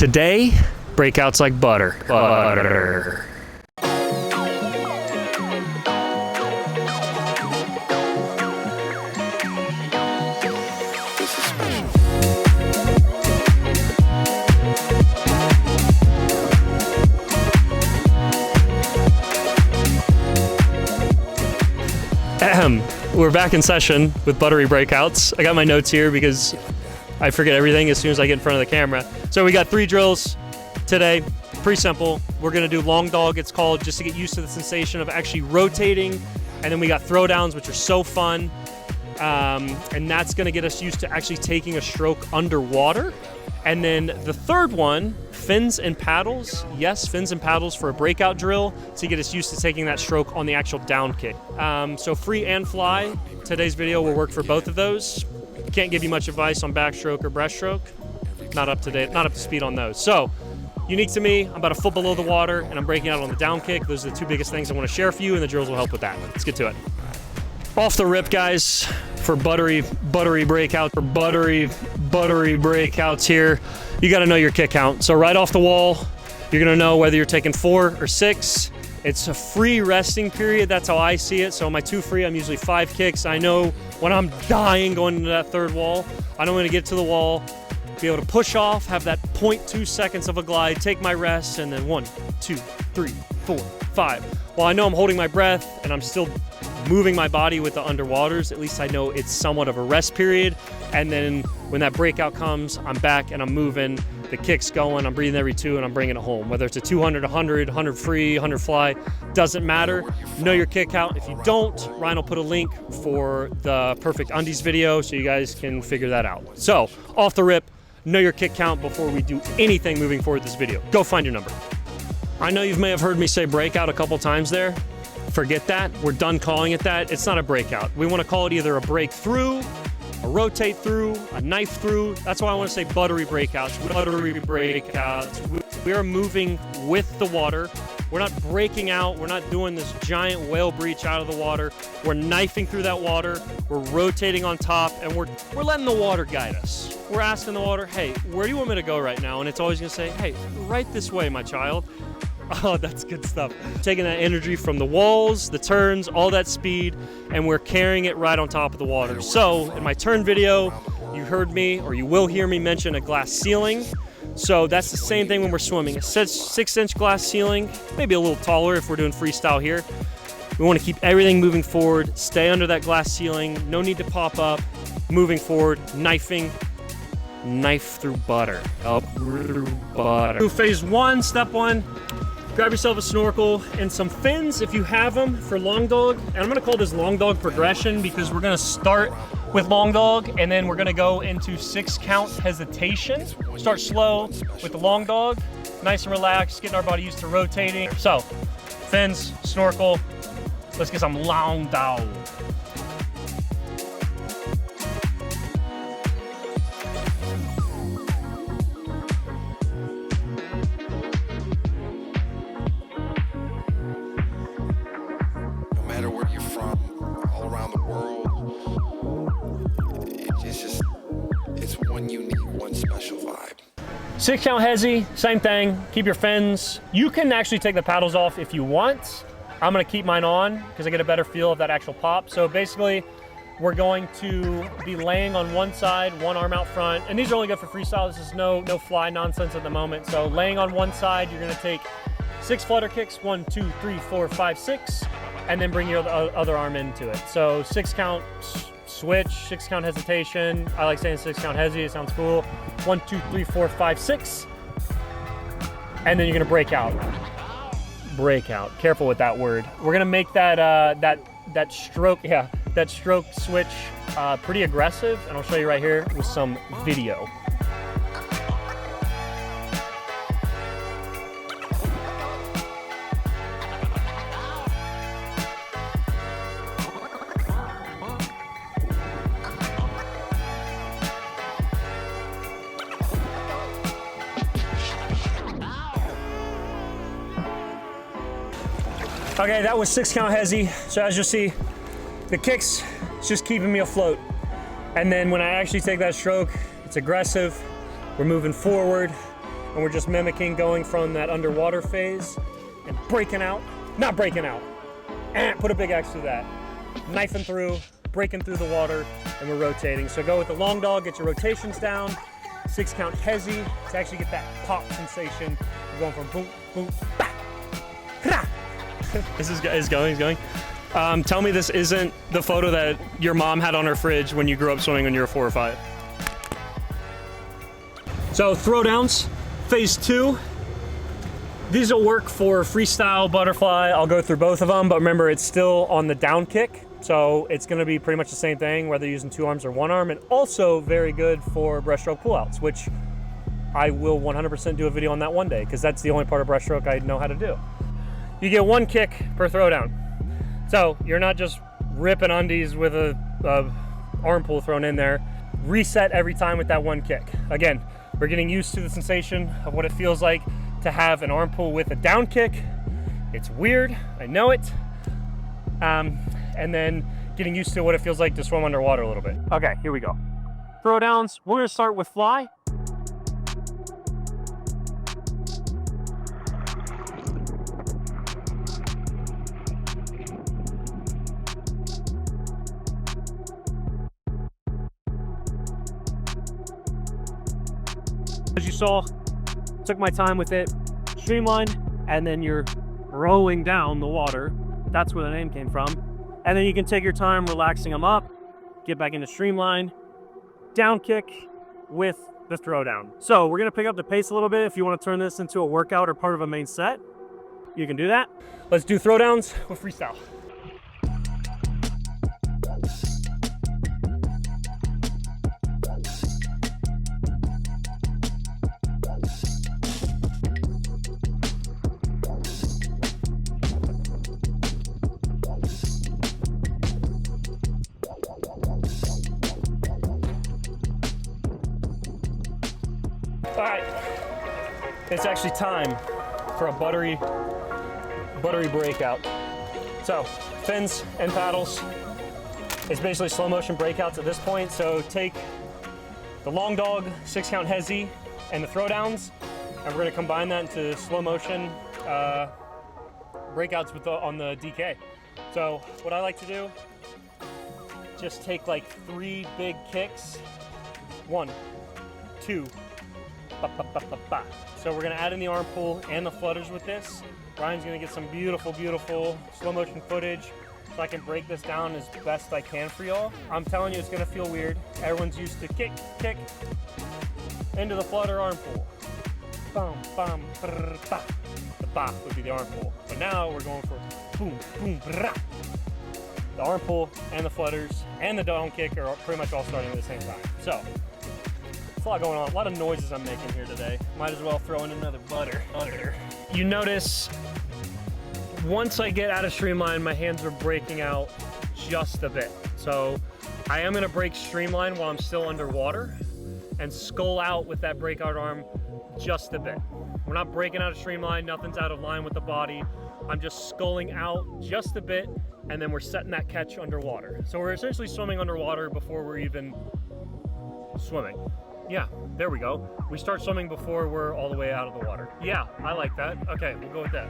Today, breakouts like butter. Butter. We're back in session with buttery breakouts. I got my notes here because I forget everything as soon as I get in front of the camera. So we got 3 drills today, pretty simple. We're gonna do long dog, it's called, just to get used to the sensation of actually rotating. And then we got throwdowns, which are so fun. And that's gonna get us used to actually taking a stroke underwater. And then the third one, fins and paddles. Yes, fins and paddles for a breakout drill to get us used to taking that stroke on the actual down kick. So free and fly, today's video will work for both of those. Can't give you much advice on backstroke or breaststroke. Not up to date, not up to speed on those. So, unique to me, I'm about a foot below the water and I'm breaking out on the down kick. Those are the 2 biggest things I want to share for you, and the drills will help with that. Let's get to it. Off the rip, guys, for buttery breakout, buttery breakouts here, you got to know your kick count. So right off the wall, you're going to know whether you're taking 4 or 6. It's a free resting period. That's how I see it. So on my 2 free, I'm usually 5 kicks. I know when I'm dying going into that third wall, I know when to get to the wall, be able to push off, have that 0.2 seconds of a glide, take my rest, and then 1, 2, 3, 4, 5. Well, I know I'm holding my breath and I'm still moving my body with the underwaters, at least I know it's somewhat of a rest period. And then when that breakout comes, I'm back and I'm moving, the kick's going, I'm breathing every 2 and I'm bringing it home. Whether it's a 200, 100, 100 free, 100 fly, doesn't matter. Know your kick count. If you don't, Ryan will put a link for the Perfect Undies video so you guys can figure that out. So off the rip, know your kick count before we do anything moving forward this video. Go find your number. I know you may have heard me say breakout a couple times there. Forget that. We're done calling it that. It's not a breakout. We want to call it either a breakthrough, a rotate through, a knife through. That's why I want to say buttery breakouts. Buttery breakouts. We are moving with the water. We're not breaking out. We're not doing this giant whale breach out of the water. We're knifing through that water. We're rotating on top, and we're letting the water guide us. We're asking the water, hey, where do you want me to go right now? And it's always going to say, hey, right this way, my child. Oh, that's good stuff. Taking that energy from the walls, the turns, all that speed, and we're carrying it right on top of the water. So in my turn video, you heard me, or you will hear me mention a glass ceiling. So that's the same thing when we're swimming. A 6-inch glass ceiling, maybe a little taller if we're doing freestyle here. We want to keep everything moving forward, stay under that glass ceiling, no need to pop up, moving forward, knifing, knife through butter, up through butter. Phase 1, step 1. Grab yourself a snorkel and some fins if you have them for long dog. And I'm gonna call this long dog progression because we're gonna start with long dog and then we're gonna go into 6 count hesitation. Start slow with the long dog, nice and relaxed, getting our body used to rotating. So, fins, snorkel, let's get some long dog. One special vibe. 6 count hezi, same thing. Keep your fins. You can actually take the paddles off if you want. I'm gonna keep mine on because I get a better feel of that actual pop. So basically, we're going to be laying on one side, one arm out front, and these are only good for freestyle. This is no fly nonsense at the moment. So laying on one side, you're gonna take 6 flutter kicks, 1, 2, 3, 4, 5, 6, and then bring your other arm into it. So 6 count switch, 6 count hesitation. I like saying 6 count hezi, it sounds cool. 1, 2, 3, 4, 5, 6. And then you're gonna break out. Break out, careful with that word. We're gonna make that that stroke, that stroke switch pretty aggressive, and I'll show you right here with some video. Okay, that was 6 count hezi. So as you'll see, the kicks just keeping me afloat. And then when I actually take that stroke, it's aggressive. We're moving forward. and we're just mimicking going from that underwater phase and breaking out, not breaking out, put a big X through that, knifing through, breaking through the water, and we're rotating. So go with the long dog, get your rotations down, 6 count hezzy to actually get that pop sensation. We're going from boom, boom, bah, rah. This is going. Tell me this isn't the photo that your mom had on her fridge when you grew up swimming when you were 4 or 5. So throwdowns, phase 2. These will work for freestyle, butterfly. I'll go through both of them, but remember it's still on the down kick. So it's gonna be pretty much the same thing, whether you're using 2 arms or 1 arm, and also very good for breaststroke pullouts, which I will 100% do a video on that one day, because that's the only part of breaststroke I know how to do. You get 1 kick per throwdown. So you're not just ripping undies with a arm pull thrown in there. Reset every time with that 1 kick. Again, we're getting used to the sensation of what it feels like to have an arm pull with a down kick. It's weird, I know it. And then getting used to what it feels like to swim underwater a little bit. Okay, here we go. Throwdowns, we're gonna start with fly. As you saw, took my time with it, streamlined, and then you're rowing down the water. That's where the name came from. And then you can take your time relaxing them up, get back into streamline, down kick with the throwdown. So we're gonna pick up the pace a little bit. If you wanna turn this into a workout or part of a main set, you can do that. Let's do throwdowns with freestyle. All right, it's actually time for a buttery breakout. So fins and paddles. It's basically slow motion breakouts at this point. So take the long dog, 6 count hezzy, and the throwdowns, and we're gonna combine that into slow motion breakouts with on the DK. So what I like to do, just take like 3 big kicks. 1, 2, ba, ba, ba, ba, ba. So we're gonna add in the arm pull and the flutters with this. Ryan's gonna get some beautiful, beautiful slow motion footage so I can break this down as best I can for y'all. I'm telling you, it's gonna feel weird. Everyone's used to kick, kick, into the flutter arm pull. Bum, bum, brr, ba. The ba would be the arm pull. But now we're going for boom, boom, brah. The arm pull and the flutters and the down kick are pretty much all starting at the same time. So, there's a lot going on, a lot of noises I'm making here today. Might as well throw in another butter. You notice, once I get out of streamline, my hands are breaking out just a bit. So I am gonna break streamline while I'm still underwater and skull out with that breakout arm just a bit. We're not breaking out of streamline, nothing's out of line with the body. I'm just sculling out just a bit, and then we're setting that catch underwater. So we're essentially swimming underwater before we're even swimming. Yeah, there we go. We start swimming before we're all the way out of the water. Yeah, I like that. Okay, we'll go with that.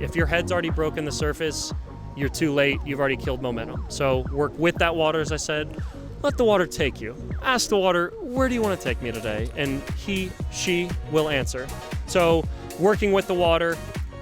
If your head's already broken the surface, you're too late, you've already killed momentum. So work with that water, as I said. Let the water take you. Ask the water, where do you want to take me today? And she will answer. So working with the water,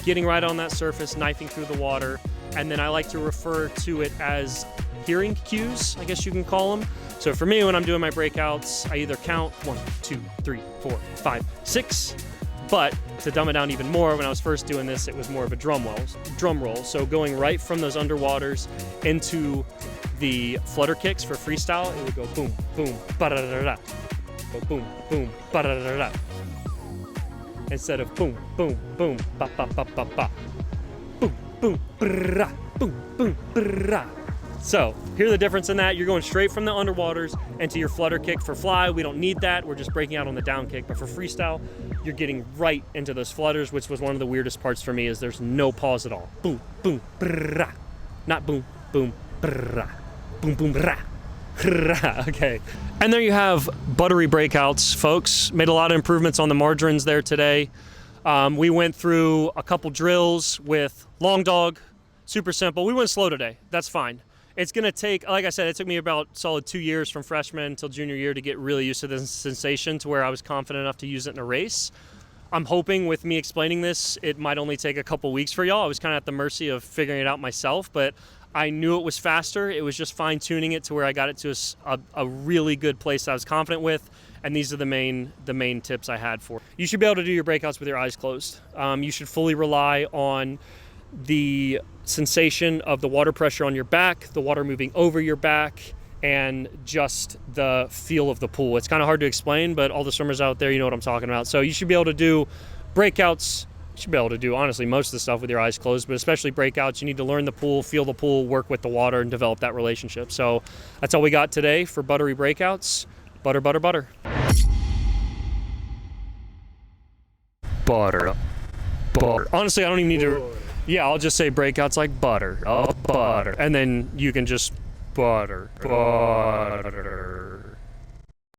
getting right on that surface, knifing through the water, and then I like to refer to it as hearing cues, I guess you can call them. So for me, when I'm doing my breakouts, I either count 1, 2, 3, 4, 5, 6, But to dumb it down even more, when I was first doing this, it was more of a drum roll. So going right from those underwaters into the flutter kicks for freestyle, it would go boom, boom, ba-da-da-da-da. Go boom, boom, ba-da-da-da-da. Instead of boom, boom, boom, ba ba ba ba ba. Boom, boom, brrrah, boom, boom, brrrah. So, hear the difference in that. You're going straight from the underwaters into your flutter kick. For fly, we don't need that. We're just breaking out on the down kick. But for freestyle, you're getting right into those flutters, which was one of the weirdest parts for me, is there's no pause at all. Boom, boom, brrrah. Not boom, boom, brrrah. Boom, boom, brrrah. Okay. And there you have buttery breakouts, folks. Made a lot of improvements on the margarines there today. We went through a couple drills with long dog, super simple. We went slow today. That's fine. It's going to take, like I said, it took me about solid 2 years from freshman until junior year to get really used to this sensation to where I was confident enough to use it in a race. I'm hoping with me explaining this, it might only take a couple weeks for y'all. I was kind of at the mercy of figuring it out myself, but I knew it was faster. It was just fine tuning it to where I got it to a really good place I was confident with. And these are the main tips I had for. You should be able to do your breakouts with your eyes closed. You should fully rely on the sensation of the water pressure on your back, the water moving over your back, and just the feel of the pool. It's kind of hard to explain, but all the swimmers out there, you know what I'm talking about. So you should be able to do breakouts. You should be able to do, honestly, most of the stuff with your eyes closed, but especially breakouts. You need to learn the pool, feel the pool, work with the water, and develop that relationship. So that's all we got today for buttery breakouts. Butter, butter, butter. Butter. Butter. Honestly, I don't even need to... Yeah, I'll just say breakouts like butter. Oh, butter. And then you can just butter. Butter.